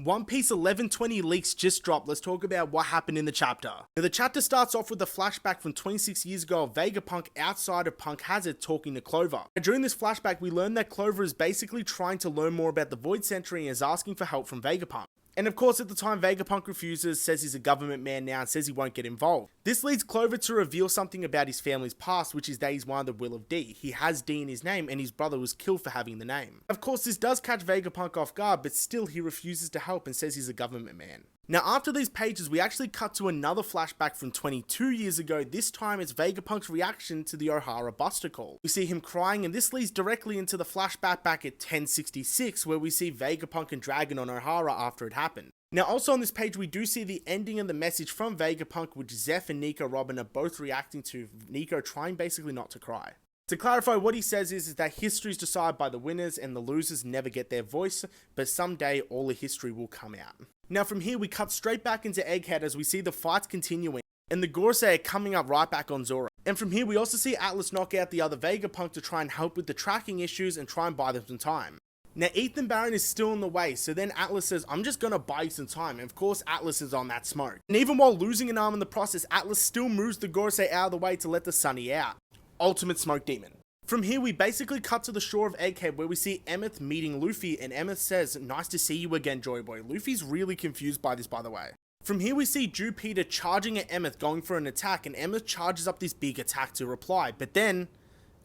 One Piece 1120 leaks just dropped. Let's talk about what happened in the chapter. Now, the chapter starts off with a flashback from 26 years ago of Vegapunk outside of Punk Hazard talking to Clover. Now, during this flashback, we learn that Clover is basically trying to learn more about the Void Century and is asking for help from Vegapunk. And of course, at the time, Vegapunk refuses, says he's a government man now, and says he won't get involved. This leads Clover to reveal something about his family's past, which is that he's one of the Will of D. He has D in his name, and his brother was killed for having the name. Of course, this does catch Vegapunk off guard, but still he refuses to help and says he's a government man. Now, after these pages, we actually cut to another flashback from 22 years ago. This time, it's Vegapunk's reaction to the Ohara Buster call. We see him crying, and this leads directly into the flashback back at 1066, where we see Vegapunk and Dragon on Ohara after it happened. Now, also on this page, we do see the ending of the message from Vegapunk, which Zeph and Nico Robin are both reacting to, Nico trying basically not to cry. To clarify, what he says is that history is decided by the winners and the losers never get their voice, but someday all the history will come out. Now from here, we cut straight back into Egghead as we see the fights continuing, and the gorosei are coming up right back on Zoro. And from here, we also see Atlas knock out the other Vegapunk to try and help with the tracking issues and try and buy them some time. Now, Ethan Barron is still in the way, so then Atlas says, I'm just gonna buy you some time, and of course Atlas is on that smoke. And even while losing an arm in the process, Atlas still moves the gorosei out of the way to let the Sunny out. Ultimate smoke demon. From here, we basically cut to the shore of Egghead where we see Emmeth meeting Luffy, and Emmeth says, nice to see you again, Joy Boy. Luffy's really confused by this, by the way. From here, we see Jupiter charging at Emmeth, going for an attack, and Emmeth charges up this big attack to reply, but then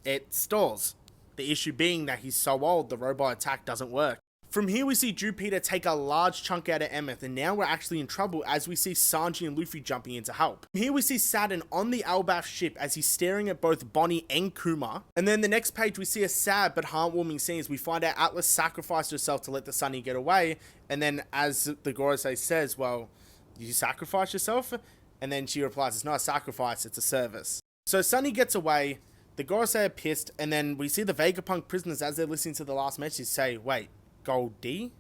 it stalls. The issue being that he's so old, the robot attack doesn't work. From here, we see Jupiter take a large chunk out of Emmeth, and now we're actually in trouble as we see Sanji and Luffy jumping in to help. From here, we see Saturn on the Elbaf ship as he's staring at both Bonnie and Kuma. And then the next page, we see a sad but heartwarming scene as we find out Atlas sacrificed herself to let the Sunny get away. And then as the gorosei says, well, you sacrifice yourself? And then she replies, it's not a sacrifice, it's a service. So Sunny gets away. The gorosei are pissed, and then we see the Vegapunk prisoners as they're listening to the last message say, wait, Gold D?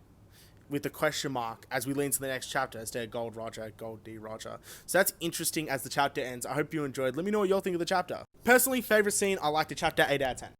With a question mark as we lean to the next chapter instead of Gold Roger, Gold D Roger. So that's interesting as the chapter ends. I hope you enjoyed. Let me know what y'all think of the chapter. Personally, favorite scene, I liked the chapter 8 out of 10.